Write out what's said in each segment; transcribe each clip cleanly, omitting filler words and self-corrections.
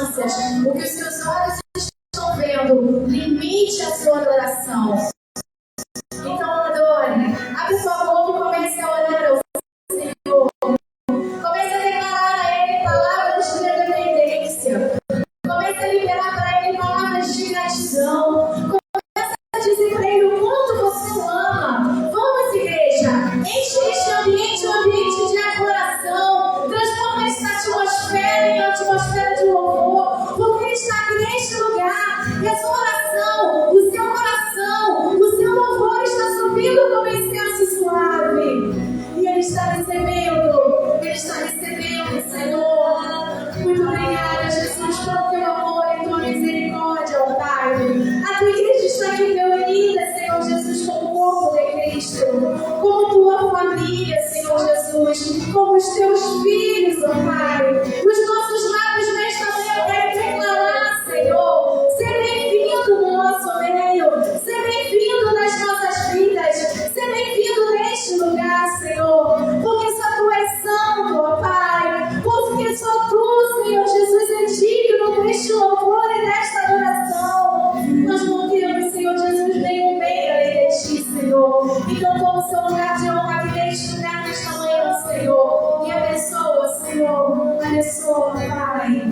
circunstâncias, o que os seus olhos estão vendo, limite a sua adoração. Então adore. Abre sua boca e comece a orar ao Senhor. Comece a declarar a Ele palavras de independência. Comece a liberar para Ele palavras de gratidão. Comece a dizer para Ele o quanto você o ama. Vamos, igreja. Enche este ambiente um ambiente de adoração. Transforma esta atmosfera em atmosfera de louvor. Porque Ele está aqui neste lugar. E a sua oração, o seu coração, o seu louvor está subindo como incenso suave. E Ele está recebendo. Ele está recebendo, Senhor. Muito obrigada, Jesus, pelo teu amor e tua misericórdia, ó Pai. A tua igreja está aqui reunida, Senhor Jesus, como o corpo de Cristo, como tua família, Senhor Jesus, como os teus filhos, ó Pai. Os nossos lábios nesta manhã querem declarar, Senhor, ser bem-vindo no nosso meio, ser bem-vindo nas nossas vidas, ser bem-vindo neste lugar, Senhor, porque só tu és santo, ó Pai, porque só tu, Senhor Jesus, é digno deste louvor e desta adoração. Nós não temos, Senhor Jesus, nenhum bem além de ti, Senhor. Então toma o seu lugar de honra aqui neste lugar, nesta manhã, Senhor, e abençoa, Senhor, abençoa, Pai.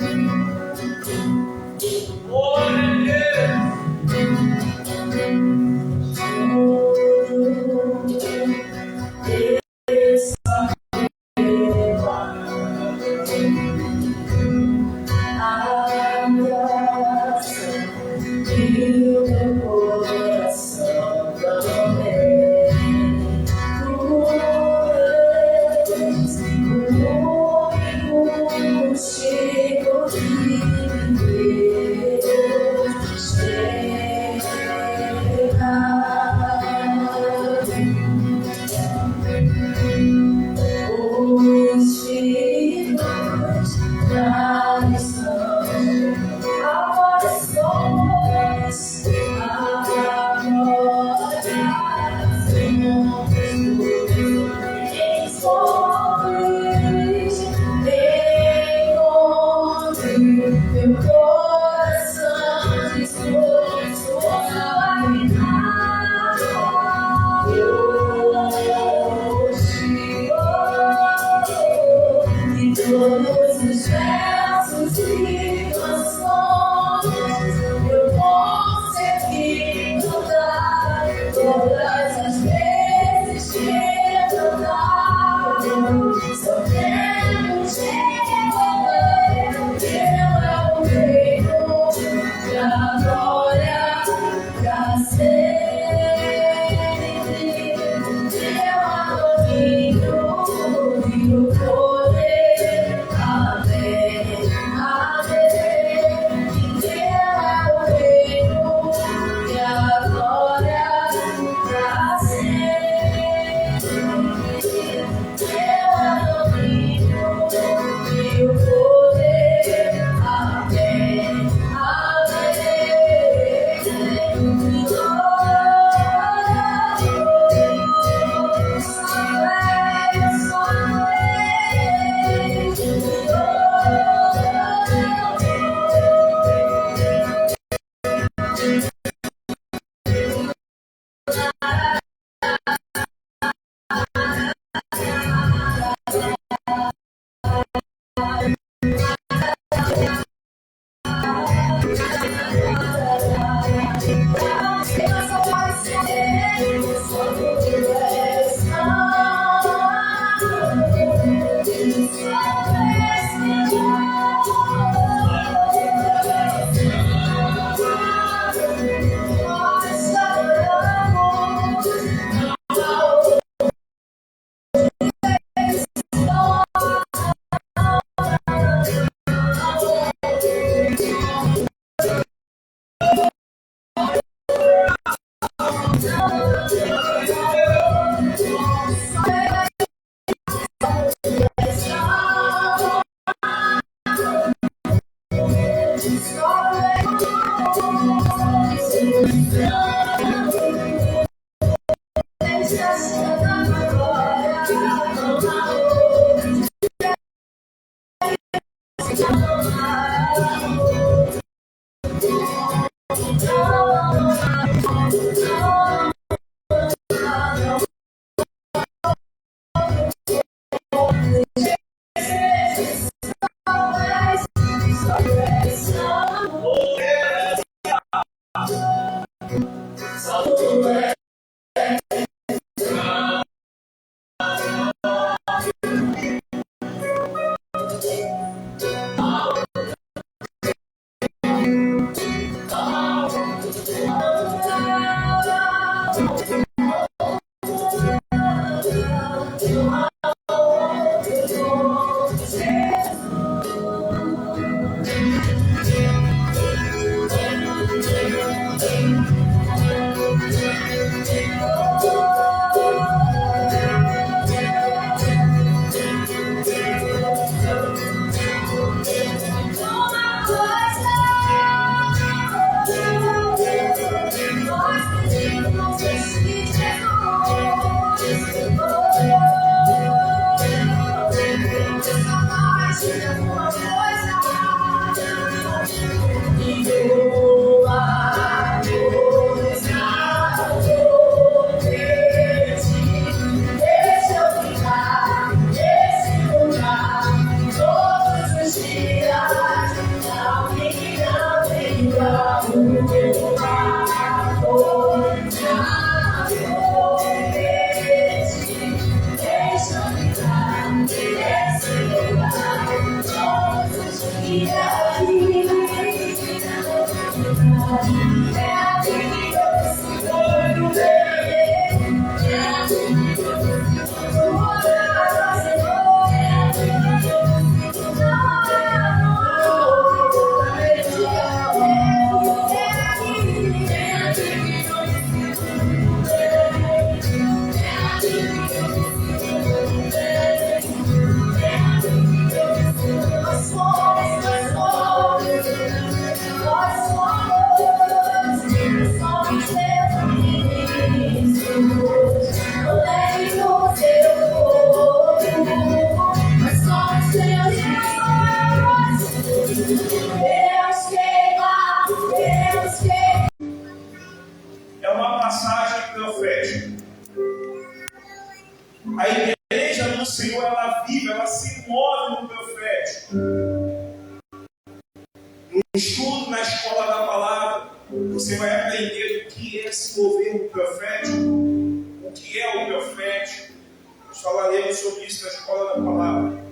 É uma passagem profética. A igreja do Senhor, ela vive, ela se move no profético. No estudo, na escola da palavra, você vai aprender o que é se mover no profético, o que é o profético. Nós falaremos sobre isso na escola da palavra.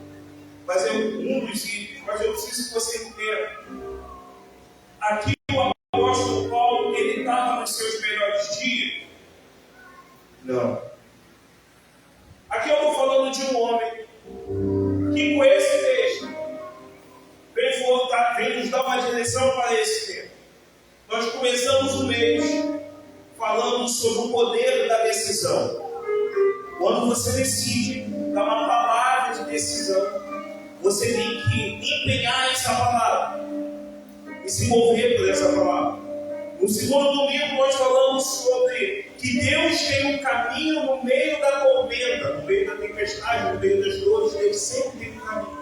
Mas é um dos itens, mas eu preciso que você entenda. Aqui o apóstolo Paulo, ele estava nos seus melhores dias? Não. Aqui eu estou falando de um homem que com esse texto vem nos dar uma direção para esse tempo. Nós começamos o mês falando sobre o poder da decisão. Quando você decide dar uma palavra de decisão, você tem que empenhar essa palavra e se mover por essa palavra. No segundo domingo nós falamos sobre que Deus tem um caminho no meio da tormenta, no meio da tempestade, no meio das dores. Ele sempre tem um caminho.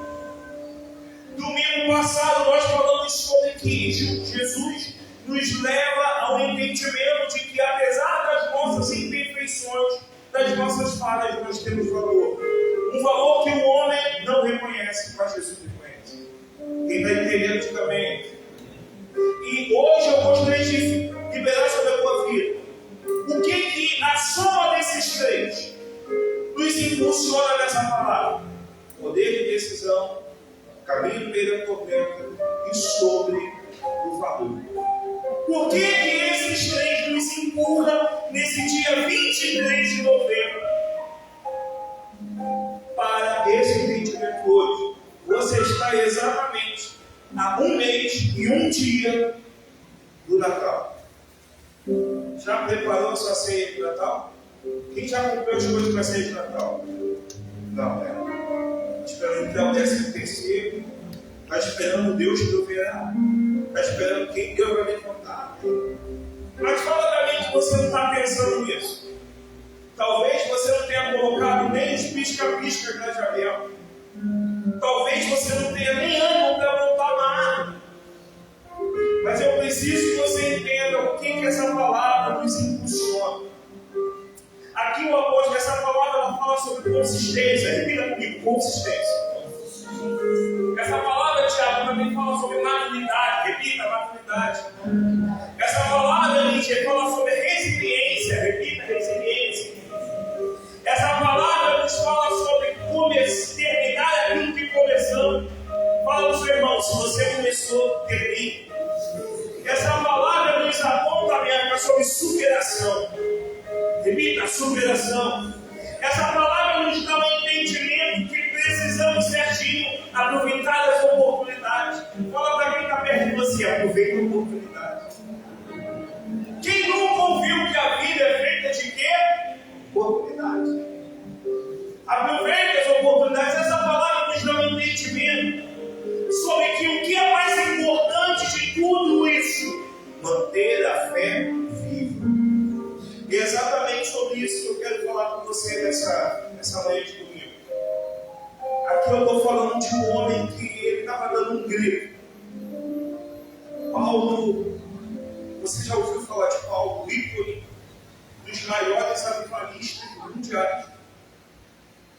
Domingo passado nós falamos sobre que Jesus nos leva ao entendimento de que, apesar das nossas imperfeições, das nossas falhas, nós temos valor. Um valor que o homem não reconhece, mas Jesus reconhece. Quem está entendendo também? E hoje eu gostaria de liberar sobre a tua vida. O que a soma desses três nos impulsiona nessa palavra? Poder de decisão, caminho no meio da tormenta e sobre o valor. Por que esses três nos empurram nesse dia 23 de novembro para esse entendimento hoje? Você está exatamente há um mês e um dia do Natal. Já preparou a sua ceia de Natal? Quem já comprou as coisas para a ceia de Natal? Não, né? Esperando que o 13º, está esperando Deus proverá, está esperando quem Deus vai levantar. Mas fala para mim que você não está pensando nisso. Talvez você não tenha colocado nem os pisca-piscas na janela. Talvez você não tenha nem ânimo para montar uma árvore. Mas eu preciso que você entenda consistência. Repita comigo, consistência. Essa palavra, Tiago, também fala sobre maturidade. Repita, maturidade. Essa palavra, Lídia, fala sobre resiliência. Repita, resiliência. Essa palavra nos fala sobre terminar aquilo que começamos. Fala para o seu irmão, se você começou, termine. Essa palavra nos aponta mesmo sobre superação. Repita, superação. Essa palavra nos dá um entendimento que precisamos certinho aproveitar as oportunidades. Fala para quem está perto de você, aproveita a oportunidade. Quem nunca ouviu que a vida é feita de quê? Oportunidades. Aproveite as oportunidades. Essa palavra nos dá um entendimento sobre que o que é mais importante de tudo isso, manter a fé viva. E é exatamente sobre isso que eu quero falar com você nessa manhã de domingo. Aqui eu estou falando de um homem que ele estava dando um grito. Paulo, você já ouviu falar de Paulo, ícone dos maiores avivalistas mundiais?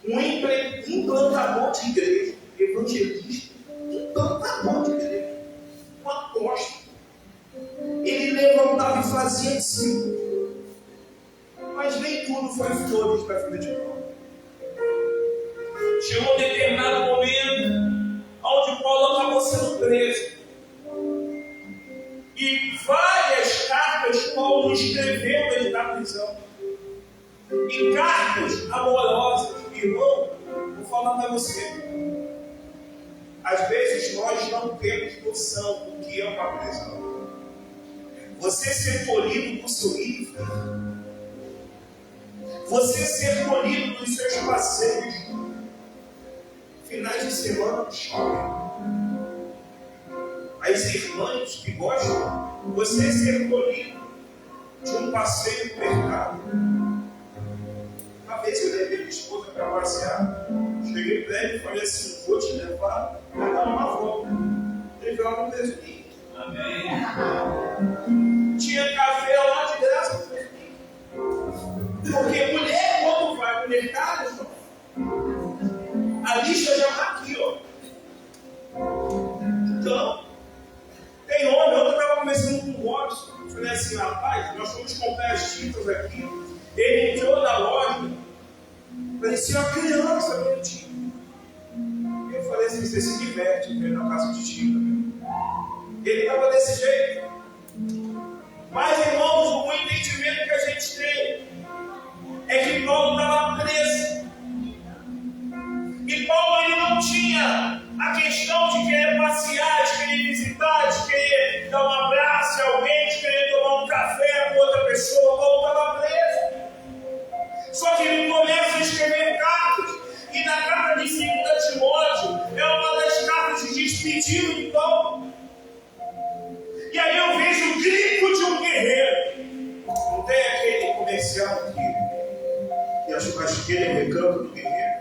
Um implantador de igreja, evangelista, implantador de igreja, um apóstolo. Ele levantava e fazia assim. Mas nem tudo foi flores da vida de Paulo. Chegou um determinado momento onde Paulo acabou sendo preso. E várias cartas Paulo escreveu dentro da prisão. E cartas amorosas. Irmão, vou falar para você. Às vezes nós não temos noção do que é uma prisão. Você ser polido por sorrir, você ser polido nos seus passeios, finais de semana no shopping. As irmãs que gostam, você ser polido de um passeio no mercado. Uma vez eu levei minha esposa para passear, cheguei para ele e falei assim: vou te levar a dar uma volta. Ele veio lá no presbítero. Amém. Tinha café lá de graça no presbítero. Porque mulher, quando vai no mercado, a lista já está aqui, ó. Então, tem homem, eu estava conversando com o Robson. Eu falei assim: rapaz, nós fomos comprar as tintas aqui. Ele entrou na loja, parecia uma criança bonitinha. Eu falei assim: você se diverte na casa de tinta. Ele estava desse jeito. Mas, irmãos, o entendimento que a gente tem é que Paulo estava preso. E Paulo ele não tinha a questão de querer passear, de querer visitar, de querer dar um abraço a alguém, de querer tomar um café com outra pessoa. Paulo estava preso. Só que ele começa a escrever cartas. E na carta de 2 Timóteo é uma das cartas de despedida de Paulo. E aí eu vejo o grito de um guerreiro. Não tem aquele comercial que a churrasqueira é o recanto do guerreiro.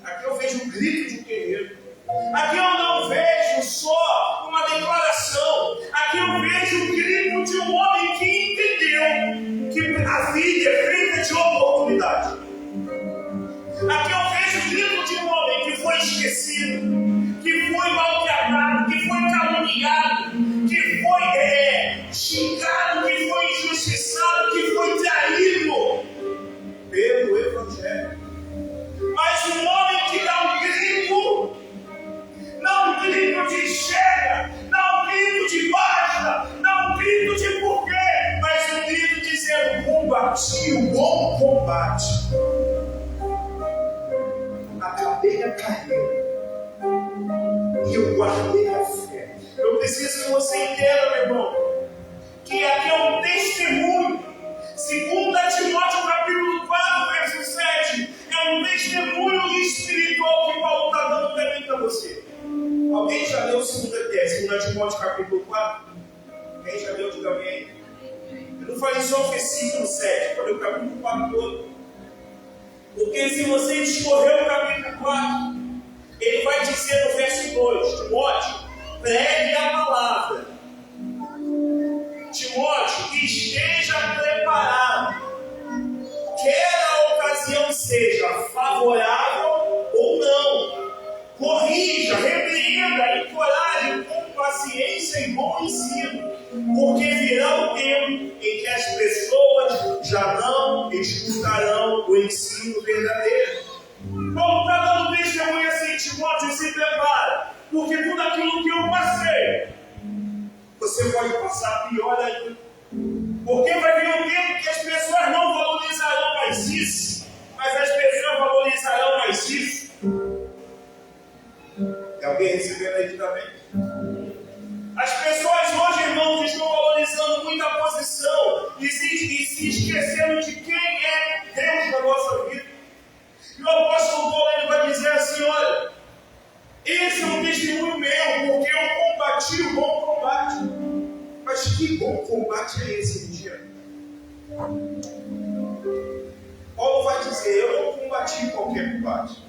Aqui eu vejo o grito de um guerreiro. Aqui eu não vejo só uma declaração. Aqui eu vejo o grito de um homem que entendeu que a vida é feita de oportunidade. Aqui eu vejo o grito de um homem que foi esquecido, que foi maltratado, que foi caluniado, que foi xingado, que foi injustiçado, que foi traído pelo Evangelho. Mas um homem que dá um grito, não um grito de chega, não um grito de basta, não um grito de porquê, mas um grito dizendo: combati o bom combate, acabei a carreira e eu guardei a fé. Eu preciso que você entenda, meu irmão, que aqui é um testemunho. 2 Timóteo capítulo 4, verso 7, é um testemunho espiritual que Paulo está dando para mim e para você. Alguém já leu 2 Timóteo capítulo 4? Quem já leu, diga amém. Eu não falei só o versículo 7, falei o capítulo 4 todo. Porque se você discorrer o capítulo 4, ele vai dizer no verso 2, Timóteo, pregue a palavra. Timóteo, esteja preparado. Quer a ocasião seja favorável sem bom ensino, porque virá o tempo em que as pessoas já não escutarão o ensino verdadeiro. Paulo está dando testemunho assim, Timóteo, se prepara, porque tudo aquilo que eu passei, você pode passar pior ainda. Porque vai vir um tempo que as pessoas não valorizarão mais isso, mas as pessoas valorizarão mais isso. Tem alguém recebendo aí também? As pessoas hoje, irmãos, estão valorizando muito a posição e se esquecendo de quem é Deus na nossa vida. E o apóstolo Paulo ele vai dizer assim, olha, esse é um testemunho meu, porque eu combati o bom combate. Mas que bom combate é esse, dia? Paulo vai dizer, eu não combati qualquer combate.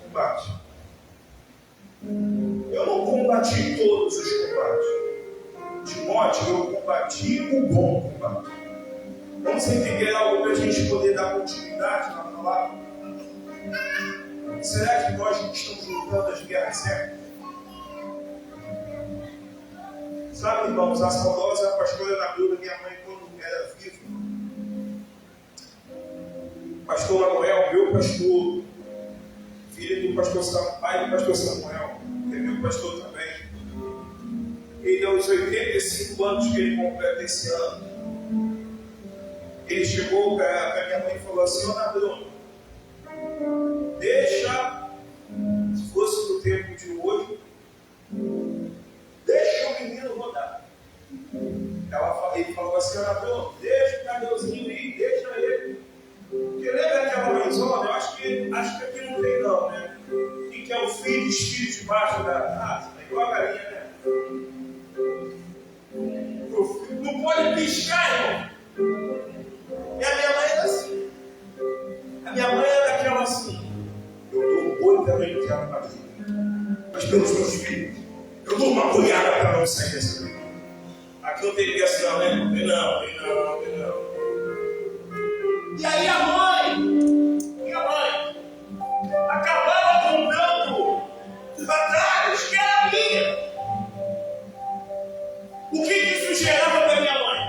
Eu não combati todos os combates. Timóteo, eu combati o bom combate. Vamos entender algo para a gente poder dar continuidade na palavra? Será que nós não estamos lutando as guerras certas? Sabe, irmãos, a saudosa pastora da Bíblia, minha mãe, quando era viva, pastor Manuel, meu pastor, filho do pastor Samuel, pai do pastor Samuel, que é meu pastor também. Ele, aos 85 anos que ele completa esse ano, ele chegou para minha mãe e falou assim, Ana Bruno, deixa, se fosse no tempo de hoje, deixa o menino rodar. Ele falou assim, Ana Bruno, deixa o Cadeuzinho ir, deixa ele. Porque lembra aquela mãezona? Eu acho que aqui não tem não, né? Que é o filho, os filhos debaixo da casa, é igual a galinha, né? Não pode piscar, irmão. E a minha mãe era assim. A minha mãe era daquela assim. Eu dou um boi também no diabo para mim. Mas pelos meus filhos, eu dou uma boiada para não sair dessa briga. Aqui não tem ligação, né? Não. E aí a minha mãe, acabava comprando batalhas que era minha. O que isso gerava para minha mãe?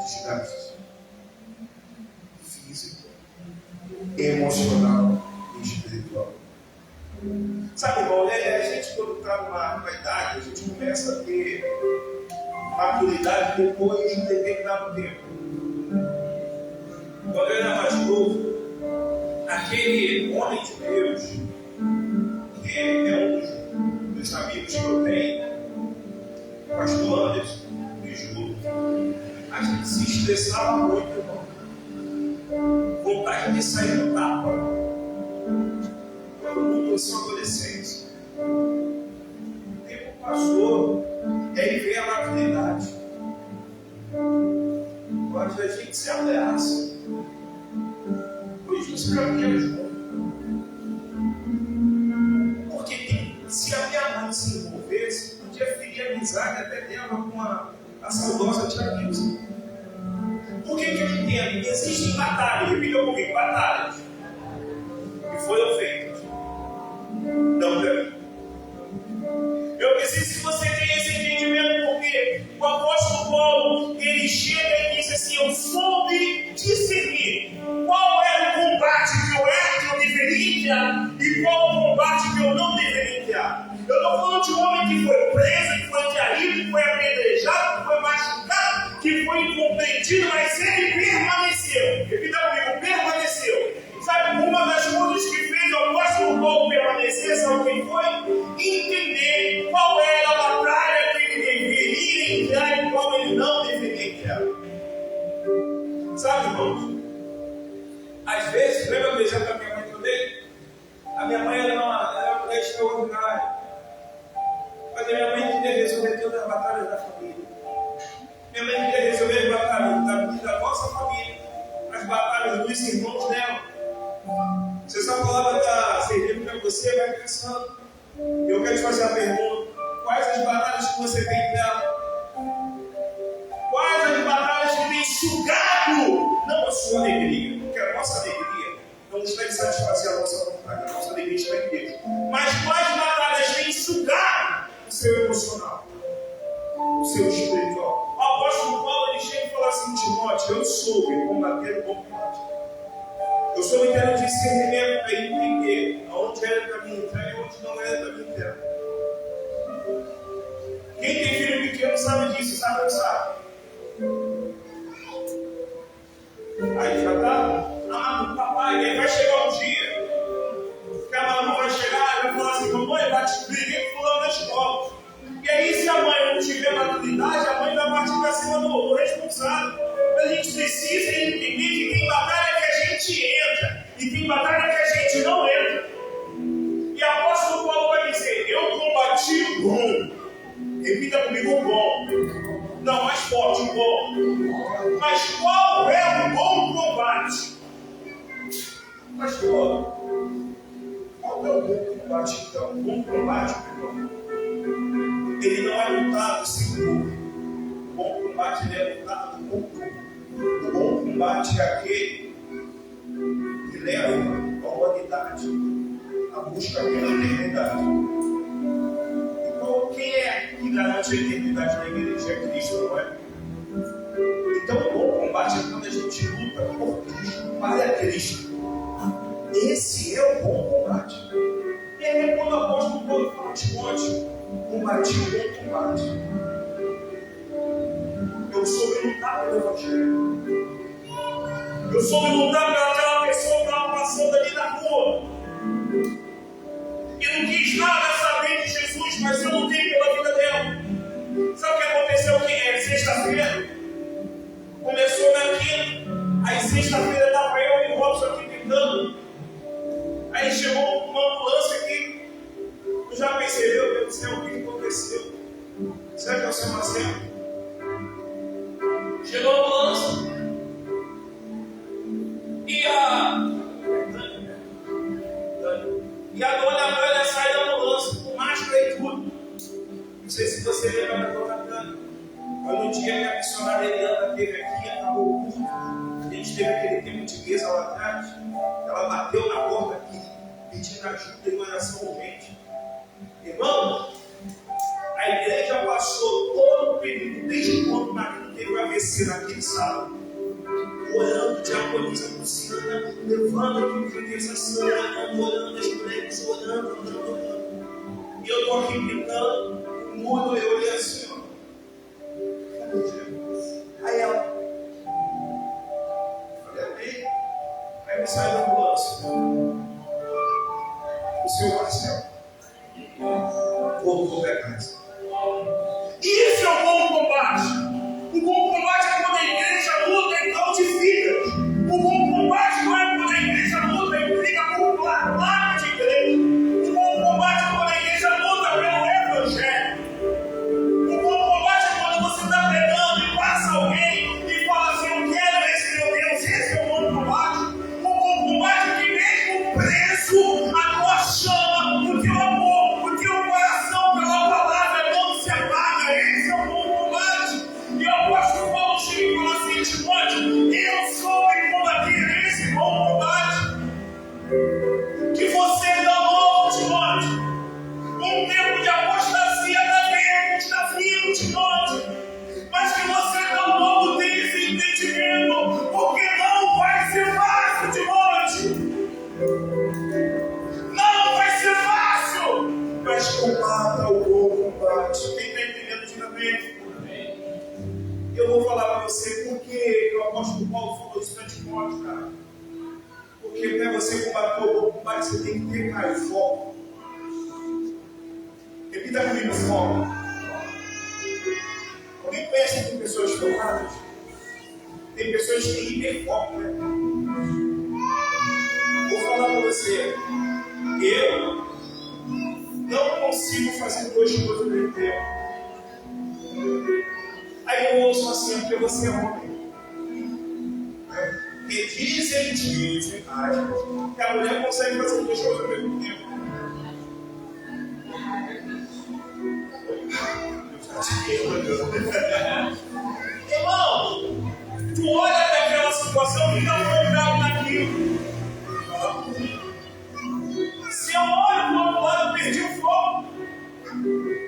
Desgaste físico, emocional e espiritual. Sabe, irmão, a gente quando está numa idade, a gente começa a ter maturidade depois de um determinado tempo. Quando eu era mais novo, aquele homem de Deus, que é um dos amigos que eu tenho, pastor Anderson, me juro, a gente se estressava muito, irmão. Vontade de sair no tapa. Quando eu sou adolescente. O tempo passou, e aí veio a maturidade. Quando a gente se ameaça, hoje os caminhos juntos. Porque se a minha mãe se envolvesse, podia ferir a amizade até dela com a saudosa tia Nilza. Por que eu entendo? Existem batalhas, repita comigo, batalhas que foram feitas. Não para mim. Eu preciso que você tenha esse entendimento, porque o apóstolo Paulo, ele chega e diz assim, eu soube discernir qual era o combate que eu deveria enviar e qual o combate que eu não deveria enviar. Eu estou falando de um homem que foi preso, que foi diarido, que foi apedrejado, que foi machucado, que foi incompreendido, mas ele permaneceu. Repita comigo, permaneceu. Sabe, uma das coisas que fez o apóstolo Paulo permanecer, sabe quem foi? Entender qual era a batalha que ele deveria enviar e qual ele não deveria enviar. Sabe, irmãos? Às vezes, lembra do exemplo da minha mãe também? A minha mãe era uma mulher extraordinária. Mas a minha mãe queria resolver todas as batalhas da família. Minha mãe queria resolver as batalhas da nossa família, as batalhas dos irmãos dela. Se essa palavra está servindo para você, vai pensando. Eu quero te fazer a pergunta: quais as batalhas que você tem dela? Quais as batalhas que tem sugado? Não a sua alegria, porque a nossa alegria não está em satisfazer a nossa vontade, a nossa alegria está em Deus. Mas quais batalhas têm sugado o seu emocional, o seu espiritual. O apóstolo Paulo, ele chega e fala assim: Timóteo, eu soube combater o bom combate. Eu soube ter o discernimento para entender aonde era para mim entrar e onde não era para mim entrar. Quem tem filho pequeno sabe disso, sabe ou não sabe? Aí já está amado papai, e aí vai chegar um dia que a mamãe vai chegar e vai falar assim: mamãe, briguei com fulano na escola. E aí, se a mãe não tiver maturidade, a mãe vai partir para cima do responsável. Mas a gente precisa entender que tem batalha que a gente entra e tem batalha que a gente não entra. E o apóstolo Paulo vai dizer: eu combati o bom. Repita comigo: o bom. Não, mais forte, o bom. Mas qual é o bom combate? Pastor, qual é o bom combate então? O bom combate, irmão, ele não é lutado sem dor. O bom combate, ele é lutado com dor. O bom combate é aquele que leva a humanidade à busca pela eternidade. Então, quem é que garante a eternidade na igreja? É Cristo, não é? Então, o bom combate é quando a gente luta por Cristo, para Cristo. Esse é o bom combate. E aí, quando o apóstolo Paulo fala: Timóteo, combati o bom combate. Eu soube lutar pelo Evangelho. Eu soube lutar pelaquela pessoa que estava passando ali na rua e não quis nada saber de Jesus, mas eu lutei pela vida dela. Sabe o que aconteceu? Sexta-feira começou na quinta, aí sexta-feira estava eu e o Robson aqui gritando. Aí chegou uma ambulância aqui. Tu já percebeu, Deus do céu, o que aconteceu? Será que é o seu Marcelo? Chegou a ambulância e a dona Tânia sai da ambulância com máscara e tudo. Não sei se você lembra da dona Tânia. Foi no dia que a missionária Eliana esteve aqui, acabou o culto. A gente teve aquele tempo de mesa lá atrás. Ela bateu na porta aqui, pedindo ajuda e oração urgente. Irmão, a igreja passou todo o período, desde quando o marido teve o AVC naquele sábado, orando, diaconisa por cima, levando aqui para intercessão, orando as mulheres, orando. E eu estou aqui gritando, mudo, eu olhei assim, ó. Aí ela, falei: amém. Aí me sai da ambulância. O senhor Marcelo voltou para casa. Isso é o bom combate. O bom combate é quando a igreja luta em prol de vidas. O bom combate não é quando a igreja luta e briga por placa de igreja. O bom combate é quando a igreja luta pelo Evangelho. O bom combate é quando você está pregando e passa alguém e fala assim: eu quero esse meu Deus. Esse é o bom combate. O bom combate é que mesmo preso, a tua chama, o teu amor, o teu coração pela palavra não se apaga. Esse é o bom combate. E o apóstolo Paulo chega e fala assim: Timóteo, eu soube combater esse bom combate que você não, Timóteo. Um tempo de apostasia está vindo, Timóteo, mas que você não logo tem esse entendimento, porque não vai ser fácil, Timóteo. Não vai ser fácil, mas combata o bom combate. Quem está entendendo, diga amém. Eu vou falar para você por que o apóstolo Paulo falou isso para Timóteo, cara. Porque para você combater o bom combate, você tem que ter, cara, foco. Repita comigo: foco. Alguém pensa em pessoas focadas? Tem pessoas que têm hiperfoco, né? Vou falar para você. Eu não consigo fazer duas coisas ao mesmo tempo. Aí eu ouço assim: porque você é homem. E dizem, que a mulher consegue fazer duas coisas ao mesmo tempo. Irmão, tu olha para aquela situação e não focado naquilo. Se eu olho para o outro lado, eu perdi o foco. O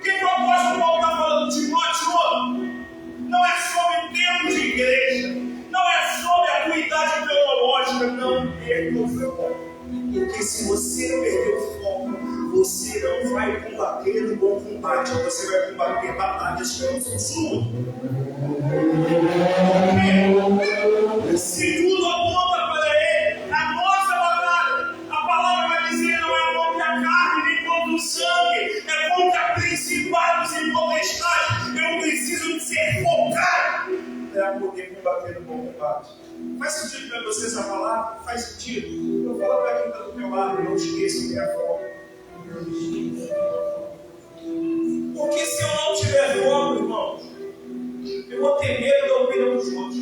que o apóstolo Paulo está falando? Timóteo, Porque se você perder o foco, você não vai combater no bom combate, você vai combater batalhas que não são suas. Se tudo aponta para Ele, a nossa batalha, a palavra vai dizer, não é contra a carne nem contra o sangue, é contra principados e potestades. Eu preciso ser focado para poder combater no bom combate. Faz sentido para você essa palavra? Faz sentido? Eu falo para quem está do teu lado, não esqueça que é a forma. Porque se eu não tiver foco, irmãos, eu vou ter medo da opinião dos outros.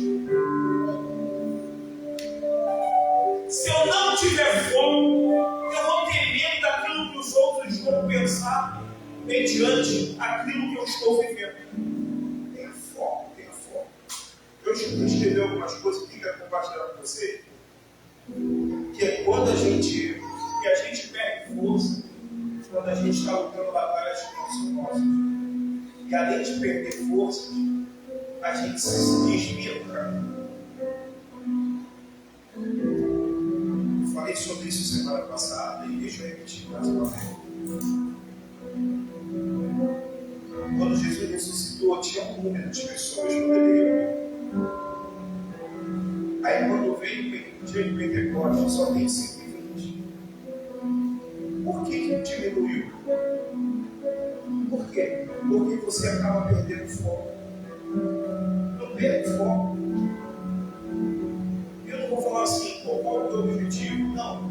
Se eu não tiver foco, eu vou ter medo daquilo que os outros vão pensar mediante aquilo que eu estou vivendo. Tenha foco, tenha foco. Eu escrevi algumas coisas que eu quero compartilhar com você, que é quando a gente perde força, quando a gente está lutando batalhas que não são nossas. E além de perder força, a gente se desvia do caminho. Eu falei sobre isso semana passada e deixa eu repetir mais uma vez. Quando Jesus ressuscitou, tinha um número de pessoas no ele. Aí quando veio o dia de Pentecostes, só tem 120. Por que diminuiu? Por quê? Porque você acaba perdendo foco. Não perde foco. Eu não vou falar assim, qual é o teu objetivo? Não.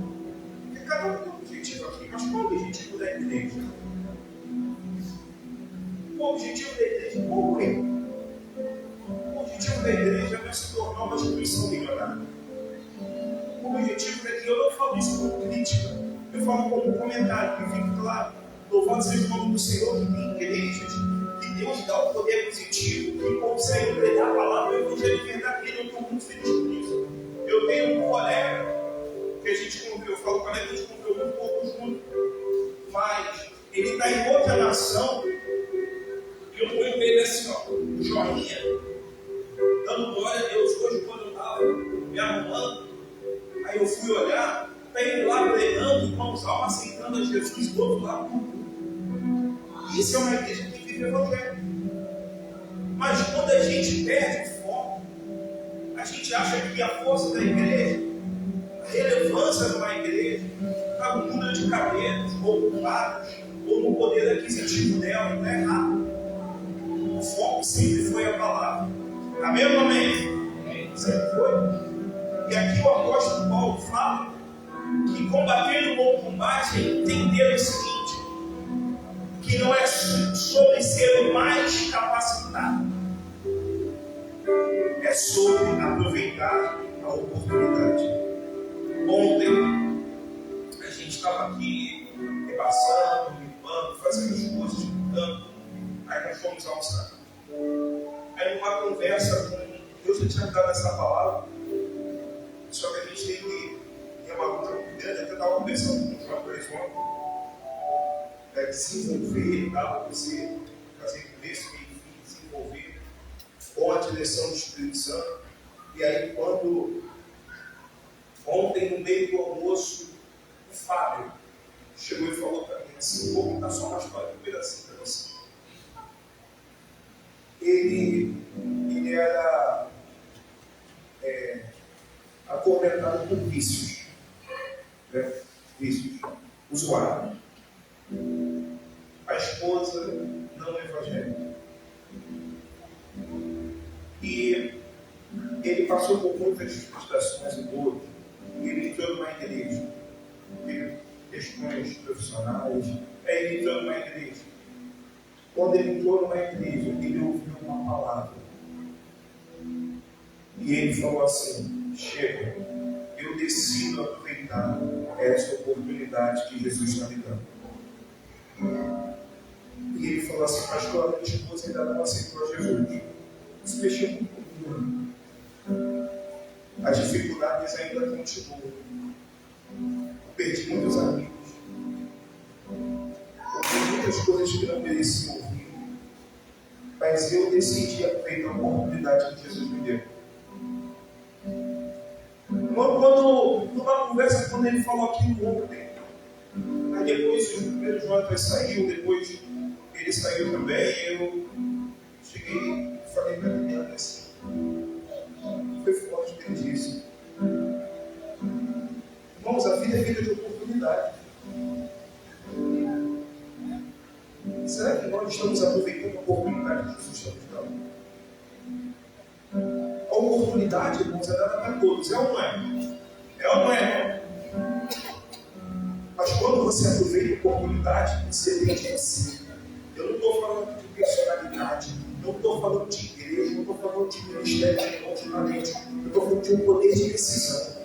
Porque cada um tem um objetivo aqui. Mas qual é o objetivo da igreja? O objetivo da igreja qual é? O objetivo da igreja não é se tornar uma instituição milionária. O objetivo da igreja, eu não falo isso como crítica, eu falo como um comentário, que fique claro. Louvado seja o nome do Senhor, que tem igrejas, que Deus dá o poder positivo, que consegue pregar a palavra do Evangelho de verdade. Eu estou muito feliz por isso. Eu tenho um colega que a gente conviveu, eu falo com ele, a gente conviveu muito pouco junto, mas ele está em outra nação, e eu ponho ele assim, ó, joinha, dando glória a Deus. Hoje, quando eu estava me arrumando, aí eu fui olhar, está ele lá pregando, irmãos, alma aceitando a Jesus do outro lado. Isso é uma igreja que vive o Evangelho. Mas quando a gente perde o foco, a gente acha que a força da igreja, a relevância de uma igreja, está no número de cadeiras, ou no quadros, ou no poder aquisitivo dela. Não é errado. O foco sempre foi a palavra. Amém ou não amém? Sempre foi. E aqui o apóstolo Paulo fala que combater o bom combate é entender o seguinte, que não é sobre ser o mais capacitado, é sobre aproveitar a oportunidade. Ontem a gente estava aqui repassando, limpando, fazendo as coisas, limpando. Aí nós fomos almoçar. Aí numa conversa com Deus, já tinha dado essa palavra, só que a gente tem que ter uma luta muito grande. Até estava conversando com o João Horizonte, desenvolver, tá? Você fazer isso, desenvolver com a direção do Espírito Santo. E aí, quando ontem, no meio do almoço, o Fábio chegou e falou para mim assim: vou contar só uma história, um pedacinho para você. Ele era atormentado por vícios, né? Vícios, usuário. A esposa não evangélica. E ele passou por muitas frustrações e dores. E ele entrou numa igreja. Teve questões profissionais. Aí ele entrou numa igreja. Quando ele entrou numa igreja, ele ouviu uma palavra. E ele falou assim: chega, eu decido aproveitar essa oportunidade que Jesus está me dando. E ele falou assim: pastor, a minha esposa ainda não aceitou a Jesus. Isso mexeu muito comigo. As dificuldades ainda continuam. Eu perdi muitos amigos. Ouvi muitas coisas que não mereciam ouvir. Mas eu decidi aproveitar a oportunidade que Jesus me deu. Quando numa conversa quando ele falou aquilo ontem. Aí depois o primeiro Jonathan saiu, depois ele saiu também, eu cheguei e falei para ele assim, foi forte que ele disse. Irmãos, a vida é vida de oportunidade. Será que nós estamos aproveitando a oportunidade que Jesus está nos dando? A oportunidade, irmãos, é dada para todos, é ou não é? É ou não é, irmão? Mas quando você aproveita a oportunidade, você tem que ser. Eu não estou falando de personalidade, não estou falando de igreja, não estou falando de ministério ultimamente. Eu estou falando de um poder de decisão.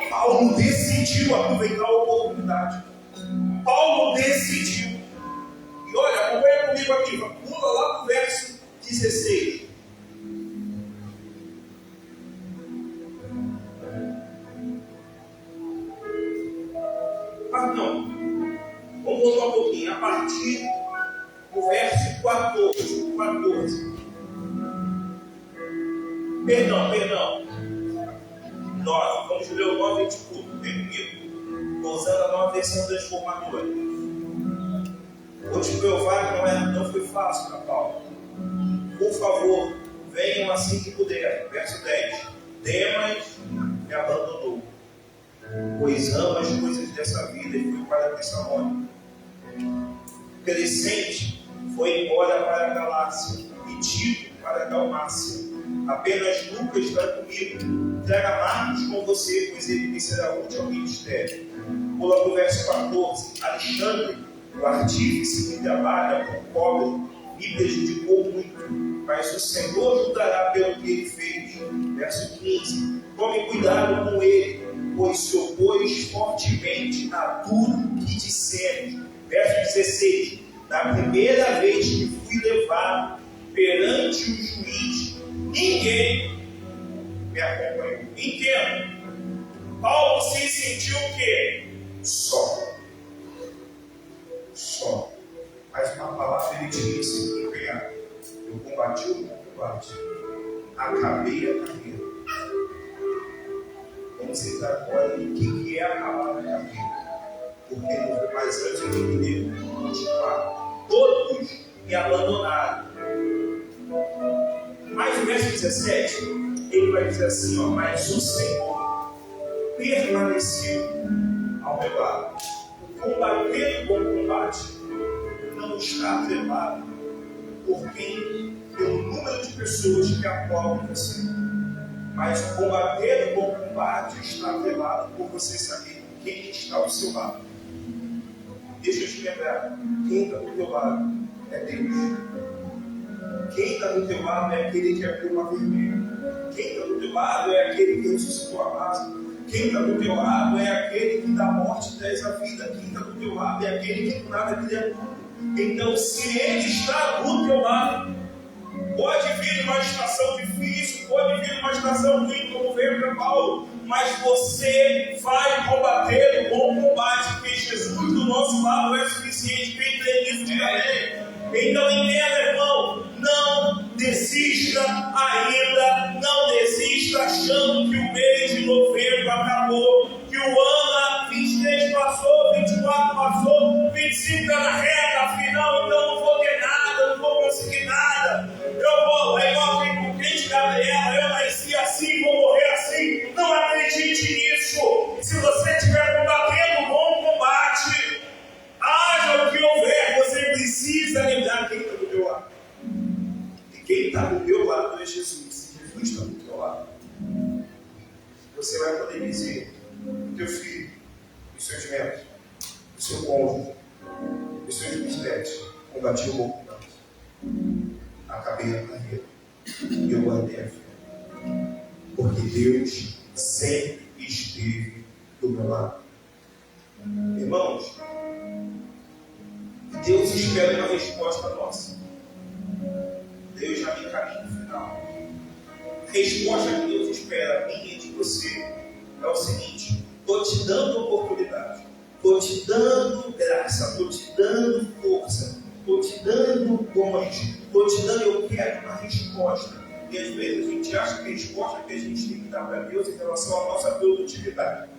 Paulo decidiu aproveitar a oportunidade. Paulo decidiu. E olha, acompanha comigo aqui, pula lá para o verso 16. Não. Vamos voltar um pouquinho. A partir do verso 14. Perdão. 9. Vamos ler o 9 de tudo. Vem comigo. Estou usando a nova versão transformadora. Vou te provar que não foi fácil para Paulo. Por favor, venham assim que puder. Verso 10. Demas me abandonou, pois ama as coisas dessa vida e foi para Tessalônica. Crescente foi embora para a Galácia e Tito para a Dalmácia. Apenas Lucas está comigo. Traga Marcos com você, pois ele me será útil ao ministério. Pula para o verso 14. Alexandre, o artífice que trabalha com cobre, me prejudicou muito, mas o Senhor ajudará pelo que ele fez. Verso 15. Tome cuidado com ele, pois se opôs fortemente a tudo que dissemos. Verso 16. Na primeira vez que fui levado perante o juiz, ninguém me acompanhou. Entenda. Paulo se sentiu o quê? Só. Mas uma palavra ele disse: eu combati o bom combate, acabei a carreira. Vamos citar agora o que é acabar a carreira, porque não foi mais antes eu entender continuar. Todos me abandonaram. Mas no verso 17 ele vai dizer assim, mas o Senhor permaneceu ao meu lado. Combater o bom combate não está atrelado pelo número de pessoas que apoiam você, mas combater o bom combate está atrelado por você saber quem está ao seu lado. Deixa eu te lembrar, quem está do teu lado é Deus. Quem está do teu lado é aquele que abriu uma vermelha. Quem está do teu lado é aquele que ressuscitou a Lázaro. Quem está do teu lado é aquele que da morte traz a vida. Quem está do teu lado é aquele que do nada cria tudo. Então, se ele está do teu lado, pode vir uma estação difícil, pode vir uma estação ruim, como veio para Paulo, mas você vai combater o bom combate, porque Jesus do nosso lado é suficiente. Quem tem isso, diga amém. Então, entenda, irmão, não desista ainda, não desista achando que o mês de novembro acabou, que o ano 23 passou, 24 passou, 25 está na reta final, então não vou ter nada, não vou conseguir nada. Eu vou, é igual com o crente Gabriela, eu nasci assim, vou morrer assim. Não acredite nisso. Se você estiver combatendo um bom combate, haja o que houver, você precisa lembrar quem está do teu lado. E quem está do teu lado é Jesus. Se Jesus está do teu lado, você vai poder dizer o teu filho, os seus netos, o seu cônjuge, os seus bisnetos, combati o bom combate, acabei a carreira e eu guardei a fé, porque Deus sempre esteve do meu lado. Irmãos, Deus espera uma resposta nossa. Deus já me encaminha no final. A resposta que Deus espera minha e de você é o seguinte: estou te dando oportunidade, estou te dando graça, estou te dando força, estou te dando dons, estou te dando, eu quero uma resposta. E às vezes a gente acha que a resposta que a gente tem que dar para Deus em relação à nossa produtividade.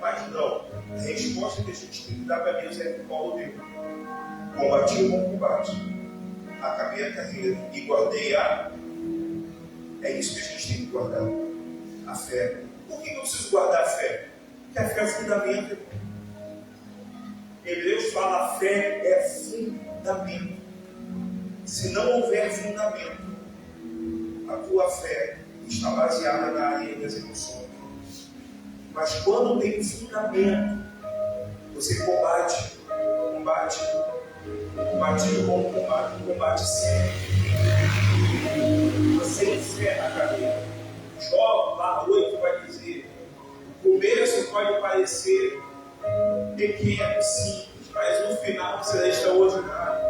Mas não. A resposta que a gente tem que dar para Deus é que Paulo deu. Combati o bom combate, acabei a carreira e guardei a... É isso que a gente tem que guardar. A fé. Por que eu preciso guardar a fé? Porque a fé é fundamento. Hebreus fala, a fé é fundamento. Se não houver fundamento, a tua fé está baseada na areia das emoções. Mas quando tem fundamento, você combate o bom combate, o combate sério. Você encerra a carreira. Jó, lá 8, vai dizer, o começo pode parecer pequeno, simples, mas no final será extraordinário.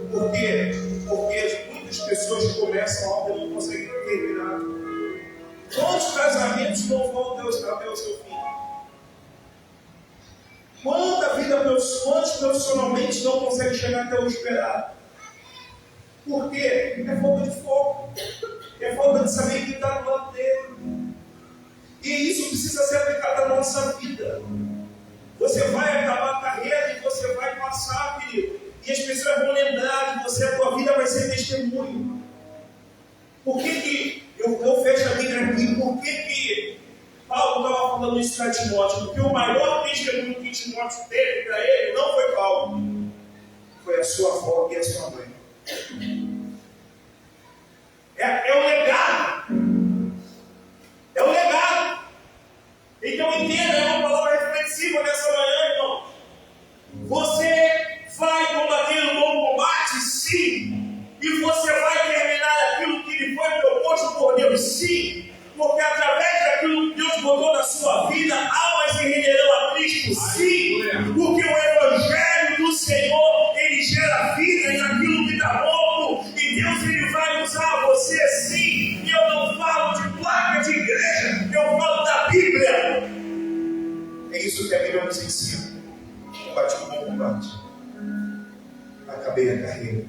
Por quê? Porque muitas pessoas começam algo e não conseguem terminar. Quantos casamentos não vão até o seu fim? Quantos profissionalmente não conseguem chegar até o esperado? Por quê? É falta de foco. É falta de saber quem está do lado dele. E isso precisa ser aplicado à nossa vida. Você vai acabar a carreira e você vai passar, querido. E as pessoas vão lembrar de você, a tua vida vai ser testemunho. Por que eu fecho a Bíblia aqui? Por que Paulo estava falando isso para Timóteo? Porque o maior testemunho que Timóteo teve para ele não foi Paulo. Foi a sua avó e a sua mãe. É o legado. É o legado. Então entenda, é uma palavra reflexiva nessa manhã, irmão. Você vai combater o bom combate? Sim. E você vai terminar aquilo que lhe foi proposto por Deus? Sim. Porque através daquilo que Deus botou na sua vida, almas se renderão a Cristo? Sim. Porque o Evangelho do Senhor, ele gera vida em aquilo que está morto. E Deus, ele vai usar você? Sim. E eu não falo de placa de igreja, eu falo da Bíblia. É isso que a Bíblia nos ensina. Combati o bom combate. Acabei a carreira.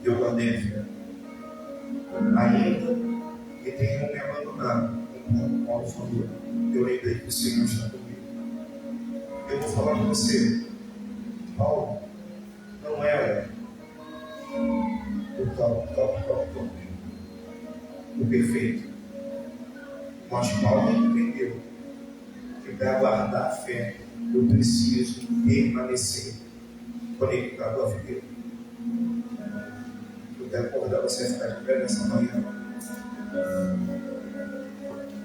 Eu guardei a fé. Ainda que tenham me abandonado, como Paulo falou, eu lembrei que o Senhor está comigo. Eu vou falar com você. Paulo não era o perfeito. Mas Paulo entendeu que para guardar a fé, eu preciso permanecer conectado à vida. Eu quero convidar você a ficar de pé nessa manhã.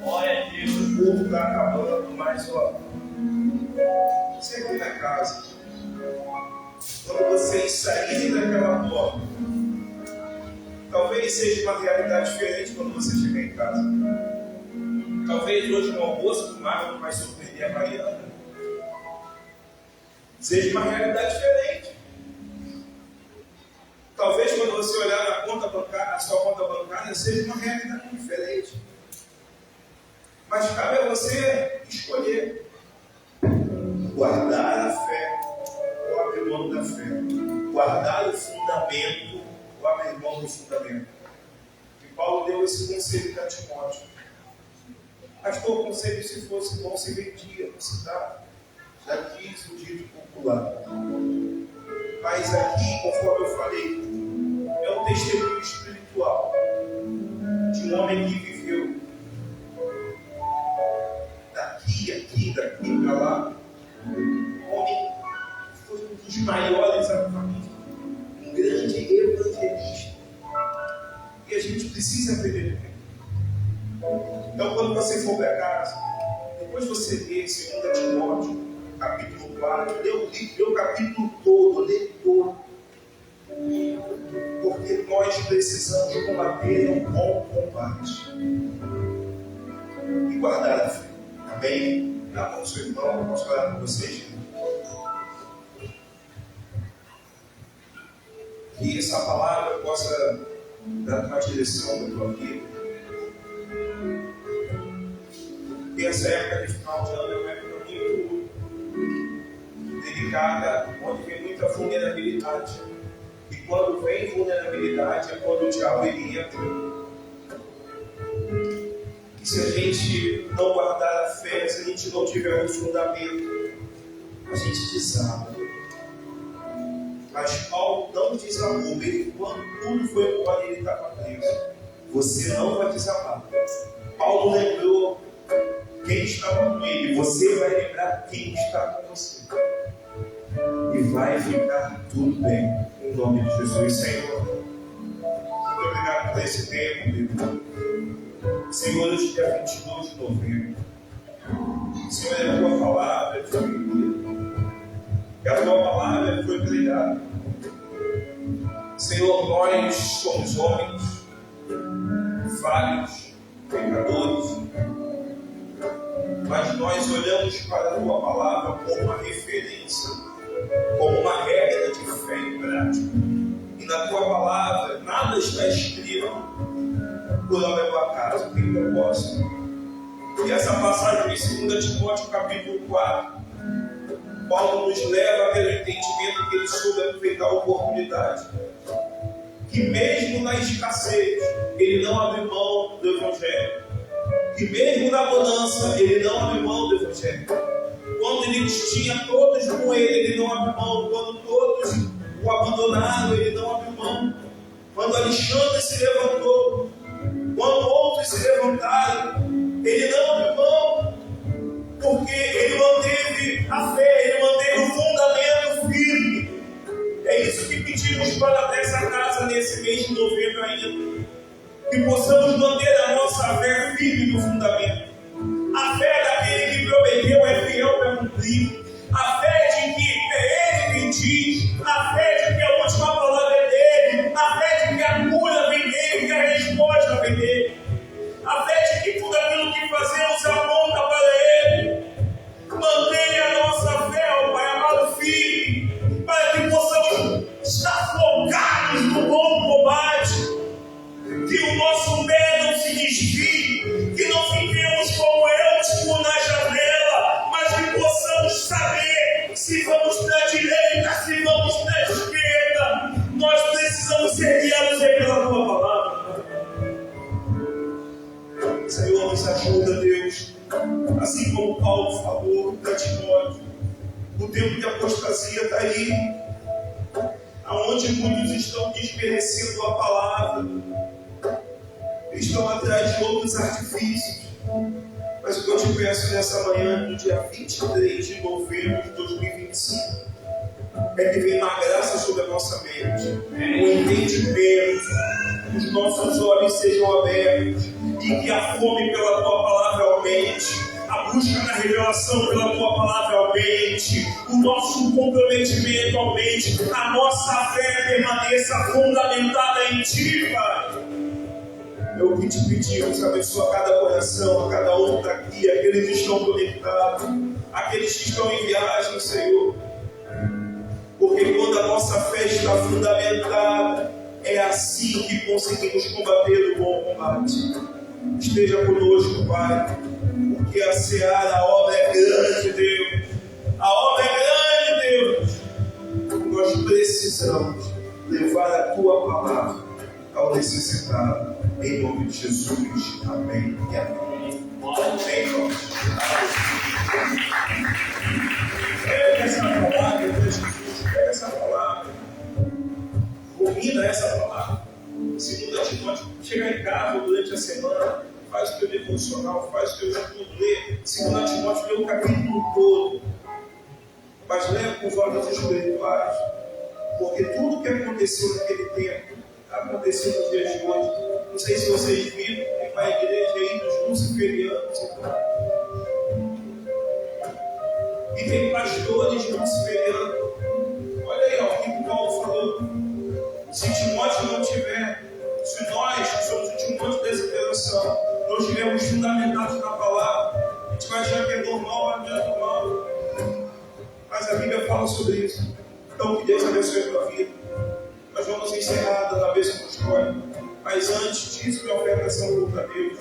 Olha, Deus, o culto está acabando, mas ó, você aqui na casa, quando vocês saírem daquela porta, talvez seja uma realidade diferente quando você chegar em casa. Talvez hoje no almoço, o Marco vai surpreender a Mariana. Seja uma realidade diferente. Talvez quando você olhar na conta bancária, na sua conta bancária, seja uma realidade diferente. Mas cabe a você escolher guardar a fé ou abrir mão da fé. Guardar o fundamento ou abrir mão do fundamento. E Paulo deu esse conselho para Timóteo. Pastor, o conselho, se fosse bom, se vendia no cidade. Daqui o dito popular. Mas aqui, conforme eu falei, é um testemunho espiritual de um homem que viveu daqui para lá. Um homem que foi um dos maiores da família, um grande evangelista. E a gente precisa aprender com ele. Então, quando você for para casa, depois você lê 2 Timóteo, capítulo 4, lê o capítulo todo, lê todo. Porque nós precisamos combater um bom combate e guardar a fé. Amém? Na mão do seu irmão, eu posso falar com vocês. Que essa palavra possa dar uma direção da tua vida. E essa época de final de ano é uma época muito delicada, onde vem muita vulnerabilidade. E quando vem vulnerabilidade é quando o diabo ele entra. que se a gente não guardar a fé, se a gente não tiver um fundamento, a gente desaba. Mas Paulo não desabou, mesmo quando tudo foi embora e ele estava preso. Você não vai desabar. Paulo lembrou quem estava com ele, você vai lembrar quem está com você. E vai ficar tudo bem, em nome de Jesus. Senhor, muito obrigado por esse tempo, Deus. Senhor, hoje é dia 22 de novembro. Senhor, é a tua palavra foi lida. E a tua palavra foi pregada. Senhor, nós somos homens falhos, pecadores, mas nós olhamos para a tua palavra como uma referência, como uma regra de fé e prática. E na tua palavra nada está escrito por ao acaso, tem propósito. E essa passagem em 2 Timóteo capítulo 4, Paulo nos leva pelo entendimento que ele soube aproveitar a oportunidade. Que mesmo na escassez, ele não abriu mão do Evangelho. Que mesmo na bonança, ele não abriu mão do Evangelho. Quando ele tinha todos com ele não abriu mão. Quando todos o abandonaram, ele não abriu mão. Quando Alexandre se levantou, quando outros se levantaram, ele não abriu mão. Porque ele manteve a fé, ele manteve o fundamento firme. É isso que pedimos para essa casa nesse mês de novembro ainda. Que possamos manter a nossa fé firme no fundamento. A fé daquele que prometeu é fiel para cumprir. A fé de que é Ele quem diz. A fé de que a última palavra é dele. A fé de que a cura vem dele, que a resposta vem dele. A fé de que tudo aquilo que fazemos aponta para Ele. Mantenha a nossa fé, ó Pai amado, firme, para que possamos estar focados no bom combate. Que o nosso pé não se desvie, que não fiquemos como Eutico na janela, mas que possamos saber se vamos para a direita, se vamos para a esquerda. Nós precisamos ser guiados pela tua palavra. Senhor, nos ajuda, Deus, assim como Paulo falou para Timóteo. O tempo de apostasia está aí, aonde muitos estão desmerecendo a palavra, estão atrás de outros artifícios. Mas o que eu te peço nessa manhã, no dia 23 de novembro de 2025, é que venha uma graça sobre a nossa mente, o entendimento, os nossos olhos sejam abertos e que a fome pela tua palavra aumente, a busca na revelação pela tua palavra aumente, o nosso comprometimento aumente, a nossa fé permaneça fundamentada em ti, Pai. É o que te pedimos, abençoa cada coração, a cada um está aqui, aqueles que estão conectados, aqueles que estão em viagem, Senhor. Porque quando a nossa fé está fundamentada, é assim que conseguimos combater o bom combate. Esteja conosco, Pai, porque a seara, a obra é grande, Deus. A obra é grande, Deus. Nós precisamos levar a tua palavra ao necessitado. Em nome de Jesus. Amém e amém. Amém. Pega essa palavra, Jesus. Pega essa palavra. Rumina essa palavra. 2 Timóteo, chega em casa durante a semana, faz o teu devocional, faz o teu estudo, lê 2 Timóteo, lê o capítulo todo. Mas lê com os olhos espirituais. Porque tudo que aconteceu naquele tempo aconteceu nos dias de hoje. Não sei se vocês viram, tem uma igreja aí dos luciferianos. E tem pastores luciferianos. Olha aí, ó, o que Paulo falou. Se Timóteo não tiver, se nós que somos o Timóteo dessa geração, não estivermos fundamentados na palavra, a gente vai achar que é normal, mas não é normal. Mas a Bíblia fala sobre isso. Então que Deus abençoe a tua vida. Nós vamos encerrar da vez com a história. Mas antes disso, minha oferta é para Deus.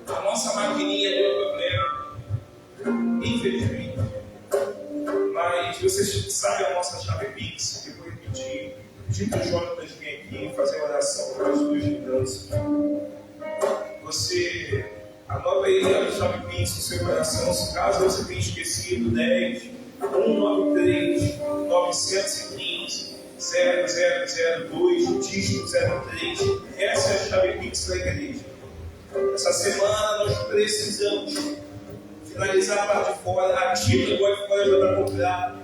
A nossa maquininha deu problema, infelizmente. Mas vocês sabem a nossa chave Pix, que eu vou repetir. Pedir para o Jonas vir aqui fazer uma oração para as duas mudanças. Você Anota aí a chave Pix no seu coração, se caso você tenha esquecido, 10 193 915 0002 dígito 03. Essa é a chave Pix da igreja. Essa semana nós precisamos finalizar a parte de fora. A tinta do lado de fora já está comprada.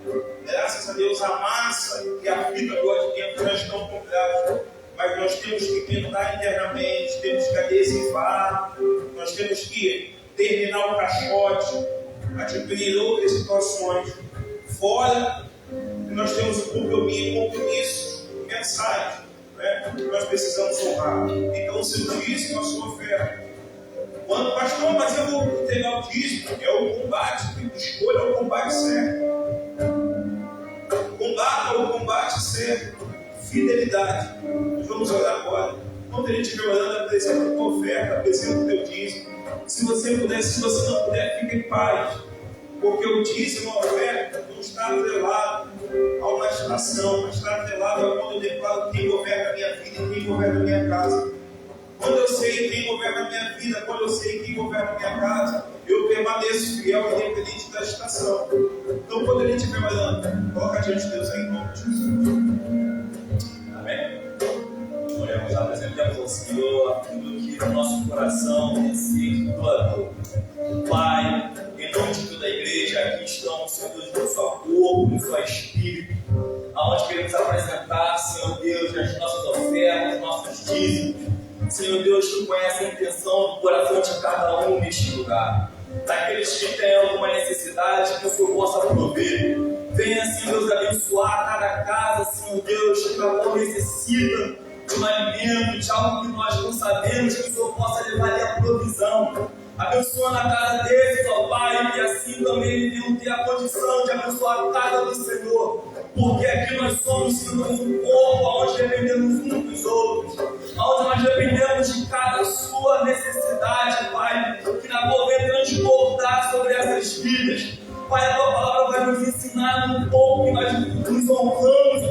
Graças a Deus a massa e a fita do lado de dentro já estão compradas. Mas nós temos que tentar internamente, temos que adesivar, nós temos que terminar o caixote, adquirir outras situações. Fora, nós temos compromissos mensais, né? Nós precisamos honrar. Então, o seu dízimo, a sua oferta. Quando, pastor, mas eu vou entregar o dízimo, é o combate, escolha o combate certo. Combata o combate certo. Fidelidade. Nós vamos orar agora. Quando a gente estiver orando, apresenta a tua oferta, apresenta o teu dízimo. Se você puder, se você não puder, fique em paz. Porque o dízimo, a oferta, não está atrelado a uma estação, mas está atrelado a quando eu declaro quem governa a minha vida e quem governa a minha casa. Quando eu sei quem governa a minha vida, quando eu sei quem governa a minha casa, eu permaneço fiel independente da estação. Então, quando a gente estiver orando, coloca diante de Deus aí em nome de Jesus. Amém? Oremos, apresentamos ao Senhor aquilo que no nosso coração tem sido doador. Pai, em nome de toda a igreja, aqui estamos, Senhor Deus, no seu corpo, no seu espírito, aonde queremos apresentar, Senhor Deus, as nossas ofertas, os nossos dízimos. Senhor Deus, Tu conhece a intenção do coração de cada um neste lugar. Daqueles que têm alguma necessidade, que o Senhor possa prover. Venha, Senhor Deus, abençoar cada casa, Senhor Deus, que cada um necessita de um alimento, de algo que nós não sabemos, que o Senhor possa levar ali a provisão. Abençoa na casa deles, ó Pai, e assim também eles vão ter a condição de abençoar a casa do Senhor. Porque aqui nós somos, Senhor, um corpo onde dependemos uns dos outros, onde nós dependemos de cada sua necessidade, Pai, que na boa vem transportar sobre essas vidas. Pai, a Tua palavra vai nos ensinar um pouco que nós nos honramos,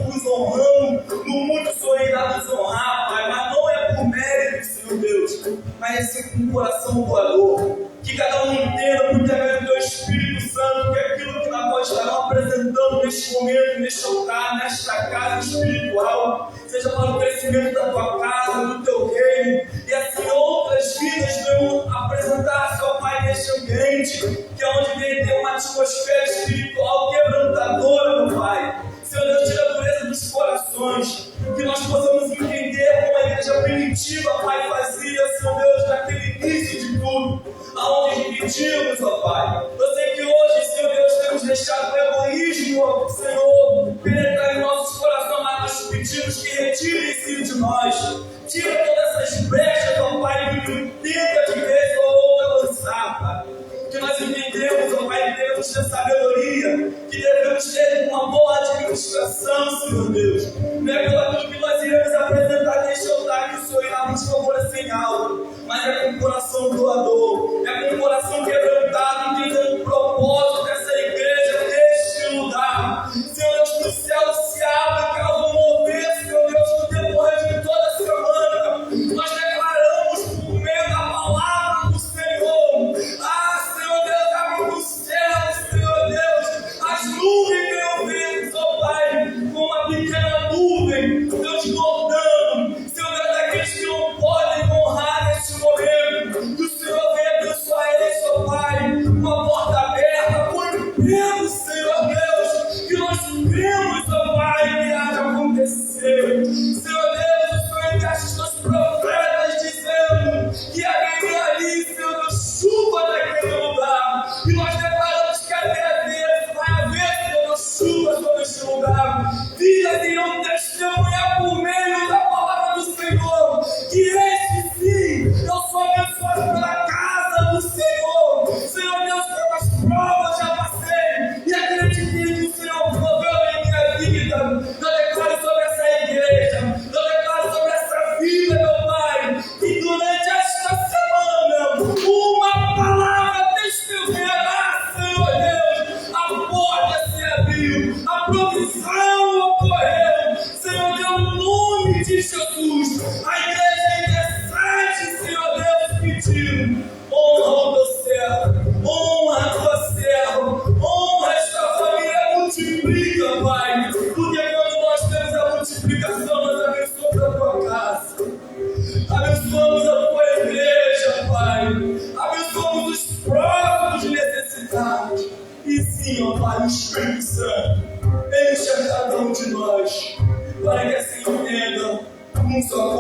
no muito o Senhor irá nos honrar, Pai, mas não é por mérito, Senhor Deus, mas é sempre com um coração doador. Que cada um entenda por intermédio do Teu Espírito Santo que aquilo que nós estaremos apresentando neste momento, neste altar, nesta casa espiritual, seja para o crescimento da Tua casa, do Teu reino, e assim outras vidas venham apresentar, Seu Pai, neste ambiente, que é onde vem ter uma atmosfera espiritual quebrantadora, meu Pai. Senhor Deus, tira a dureza dos corações, que nós possamos entender como a igreja primitiva, Pai, fazia, Senhor Deus, naquele início de tudo, aonde dividimos, ó Pai. Eu sei que hoje, Senhor Deus, temos deixado o egoísmo, Senhor, penetrar em nossos corações, mas nós pedimos que retire-se de nós. Tira todas essas brechas, ó Pai, que tenta de vez ou outra lançar, Pai. Que nós entendemos, ó Pai, que devemos ter sabedoria, que devemos ter uma boa administração, Senhor Deus. Não é pelo aquilo que nós iremos apresentar neste altar que o Senhor irá nos favorecer em algo, mas é com um coração doador, é com um coração quebrantado, entendendo o propósito dessa igreja, deste lugar. Senhor Deus, que o céu se abra, que ela vai mover, Senhor Deus, no decorrer de toda a semana. Nós declaramos por meio da palavra do Senhor. Senhor Deus, abre os céus, Senhor Deus, as nuvens venham ver, ó Pai, com uma pequena nuvem, transbordando, Senhor Deus, daqueles que não podem honrar neste momento, que o Senhor venha abençoar eles, ó Pai, uma porta aberta, por emprego, Senhor Deus, que nós cremos, ó Pai, que há de acontecer. Senhor Deus, o Senhor enviaste os Teus profetas dizendo que haveria ali, Senhor Deus, chuva naquele lugar, e nós declaramos que haveria vai haver, Senhor Deus, chuva sobre este lugar. Vidas irão testemunhar por meio da palavra do Senhor, que este sim, eu sou abençoado pela casa do Senhor. Senhor Deus, quantas provas já passei, e acreditei que o Senhor proveu em minha vida. Eu declaro sobre essa igreja, eu declaro sobre essa vida, meu Pai, que durante esta semana, uma palavra testemunhará, Senhor Deus, a porta se abriu, a provisão ocorreu, Senhor Deus, no nome de Jesus. A igreja intercede, Senhor Deus, pedindo honra,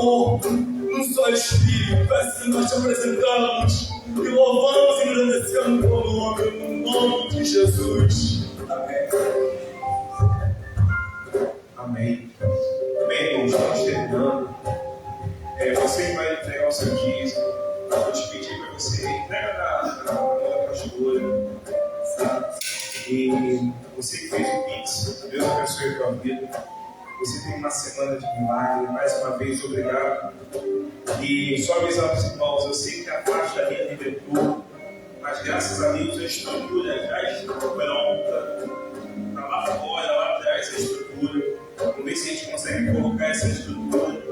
amor, um só Espírito. Assim nós te apresentamos e louvamos e agradecemos o teu nome, no nome de Jesus. Amém. Amém. Amém, irmãos. Estamos terminando. Você que vai entregar o seu dízimo, eu vou te pedir para você entrega na mão da pastora, sabe? E você que fez o Pix, Deus abençoe a tua vida. Você tem uma semana de milagre. Mais uma vez, obrigado. E só avisar os irmãos, eu sei que a faixa ali libertou, mas graças a Deus a estrutura já está pronta. Está lá fora, lá atrás a estrutura. Vamos ver se a gente consegue colocar essa estrutura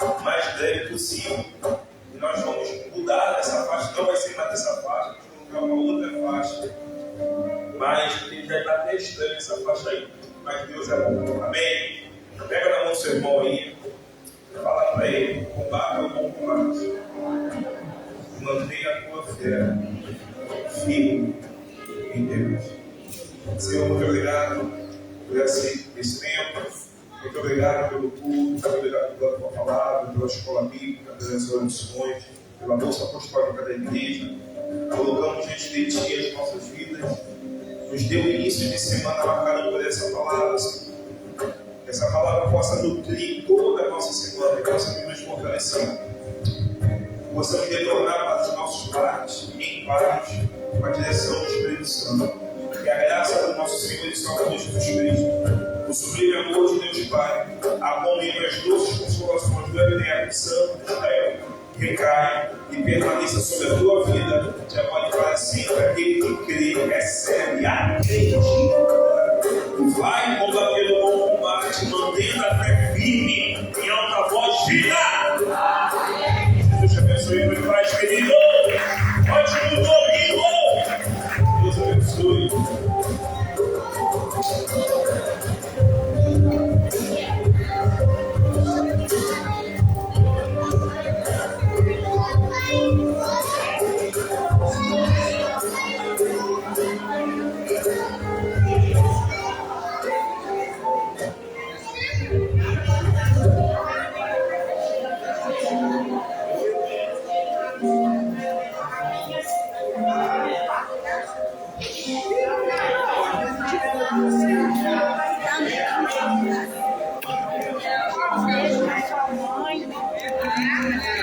o mais breve possível. E nós vamos mudar essa faixa, não vai ser mais essa faixa, vamos colocar uma outra faixa. Mas já está até estranho essa faixa aí. Mas Deus é bom. Amém? Pega na mão do seu irmão aí. Fala para ele, combate o bom combate. Mantenha a tua fé firme em Deus. Senhor, muito obrigado por esse tempo. Muito obrigado pelo culto, muito obrigado pela tua palavra, pela escola bíblica, pelas orações, pela bolsa apostólica da igreja. Colocamos diante de ti as nossas vidas. Nos deu início de semana marcado por essa palavra, Senhor. Que essa palavra possa nutrir toda a nossa semana e possa nos fortalecer. Possamos retornar para os nossos lares em paz, com a direção do Espírito Santo. Que a graça do nosso Senhor e Salvador Jesus Cristo, o sublime amor de Deus Pai, a bom e as doces consolações do Eterno Santo de Israel, recaia e permaneça sobre a tua vida, de agora e para sempre. Aquele que crê, recebe, acredita. Vai combater o bom combate, mantendo a fé firme, em alta voz, diga! Deus te abençoe, meu Pai querido. Ótimo domingo! Deus abençoe. Mãe.